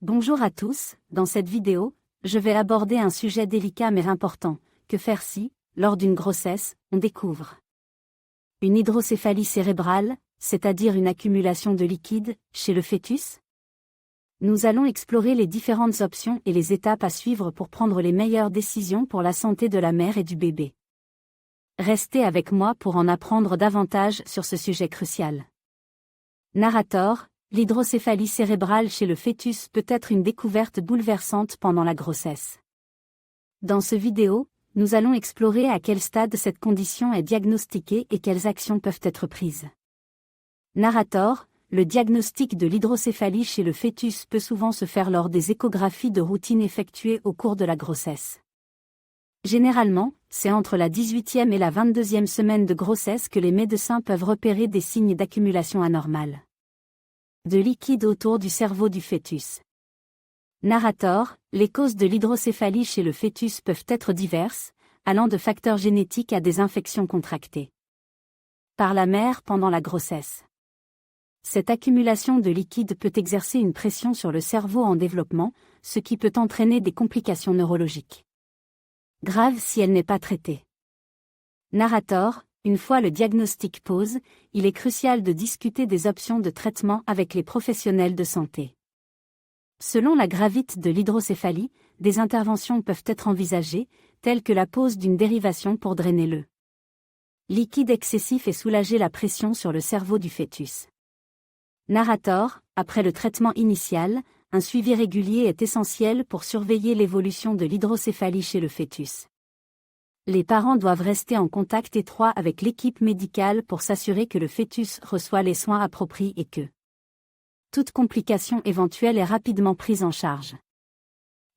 Bonjour à tous, dans cette vidéo, je vais aborder un sujet délicat mais important. Que faire si, lors d'une grossesse, on découvre une hydrocéphalie cérébrale, c'est-à-dire une accumulation de liquide, chez le fœtus? Nous allons explorer les différentes options et les étapes à suivre pour prendre les meilleures décisions pour la santé de la mère et du bébé. Restez avec moi pour en apprendre davantage sur ce sujet crucial. Narrator, l'hydrocéphalie cérébrale chez le fœtus peut être une découverte bouleversante pendant la grossesse. Dans ce vidéo, nous allons explorer à quel stade cette condition est diagnostiquée et quelles actions peuvent être prises. Narrator, le diagnostic de l'hydrocéphalie chez le fœtus peut souvent se faire lors des échographies de routine effectuées au cours de la grossesse. Généralement, c'est entre la 18e et la 22e semaine de grossesse que les médecins peuvent repérer des signes d'accumulation anormale de liquide autour du cerveau du fœtus. Narrator, les causes de l'hydrocéphalie chez le fœtus peuvent être diverses, allant de facteurs génétiques à des infections contractées par la mère pendant la grossesse. Cette accumulation de liquide peut exercer une pression sur le cerveau en développement, ce qui peut entraîner des complications neurologiques graves si elle n'est pas traitée. Narrator, une fois le diagnostic posé, il est crucial de discuter des options de traitement avec les professionnels de santé. Selon la gravité de l'hydrocéphalie, des interventions peuvent être envisagées, telles que la pose d'une dérivation pour drainer le liquide excessif et soulager la pression sur le cerveau du fœtus. Narrator, après le traitement initial, un suivi régulier est essentiel pour surveiller l'évolution de l'hydrocéphalie chez le fœtus. Les parents doivent rester en contact étroit avec l'équipe médicale pour s'assurer que le fœtus reçoit les soins appropriés et que toute complication éventuelle est rapidement prise en charge.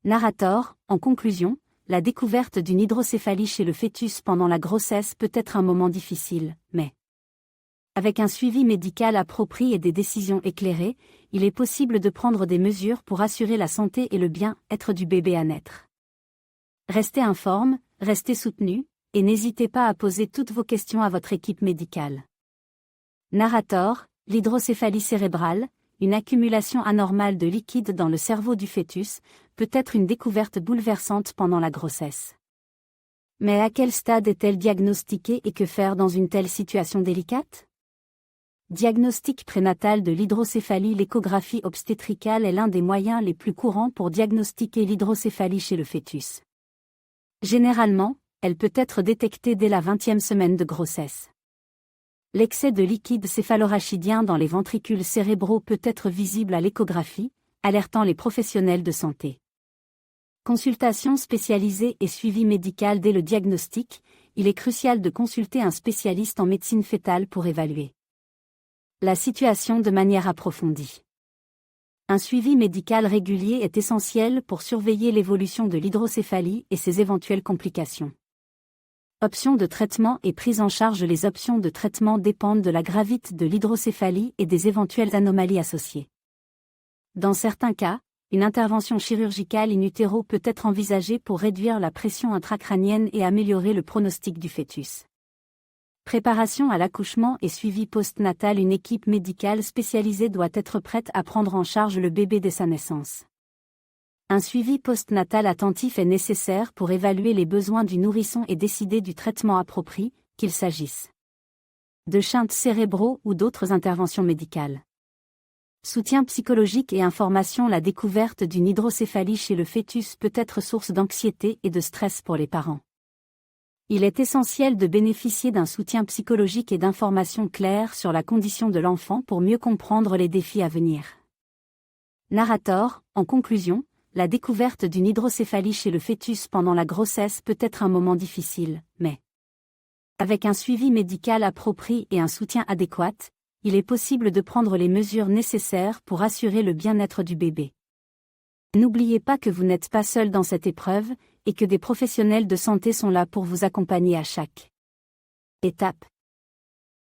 Narrator, en conclusion, la découverte d'une hydrocéphalie chez le fœtus pendant la grossesse peut être un moment difficile, mais avec un suivi médical approprié et des décisions éclairées, il est possible de prendre des mesures pour assurer la santé et le bien-être du bébé à naître. Restez informe, restez soutenu, et n'hésitez pas à poser toutes vos questions à votre équipe médicale. Narrator, l'hydrocéphalie cérébrale, une accumulation anormale de liquide dans le cerveau du fœtus, peut être une découverte bouleversante pendant la grossesse. Mais à quel stade est-elle diagnostiquée et que faire dans une telle situation délicate? Diagnostic prénatal de l'hydrocéphalie. L'échographie obstétricale est l'un des moyens les plus courants pour diagnostiquer l'hydrocéphalie chez le fœtus. Généralement, elle peut être détectée dès la 20e semaine de grossesse. L'excès de liquide céphalorachidien dans les ventricules cérébraux peut être visible à l'échographie, alertant les professionnels de santé. Consultation spécialisée et suivi médical dès le diagnostic, il est crucial de consulter un spécialiste en médecine fœtale pour évaluer la situation de manière approfondie. Un suivi médical régulier est essentiel pour surveiller l'évolution de l'hydrocéphalie et ses éventuelles complications. Options de traitement et prise en charge. Les options de traitement dépendent de la gravité de l'hydrocéphalie et des éventuelles anomalies associées. Dans certains cas, une intervention chirurgicale in utero peut être envisagée pour réduire la pression intracrânienne et améliorer le pronostic du fœtus. Préparation à l'accouchement et suivi post-natal. Une équipe médicale spécialisée doit être prête à prendre en charge le bébé dès sa naissance. Un suivi post-natal attentif est nécessaire pour évaluer les besoins du nourrisson et décider du traitement approprié, qu'il s'agisse de shunts cérébraux ou d'autres interventions médicales. Soutien psychologique et information. La découverte d'une hydrocéphalie chez le fœtus peut être source d'anxiété et de stress pour les parents. Il est essentiel de bénéficier d'un soutien psychologique et d'informations claires sur la condition de l'enfant pour mieux comprendre les défis à venir. Narrator, en conclusion, la découverte d'une hydrocéphalie chez le fœtus pendant la grossesse peut être un moment difficile, mais avec un suivi médical approprié et un soutien adéquat, il est possible de prendre les mesures nécessaires pour assurer le bien-être du bébé. N'oubliez pas que vous n'êtes pas seul dans cette épreuve, et que des professionnels de santé sont là pour vous accompagner à chaque étape.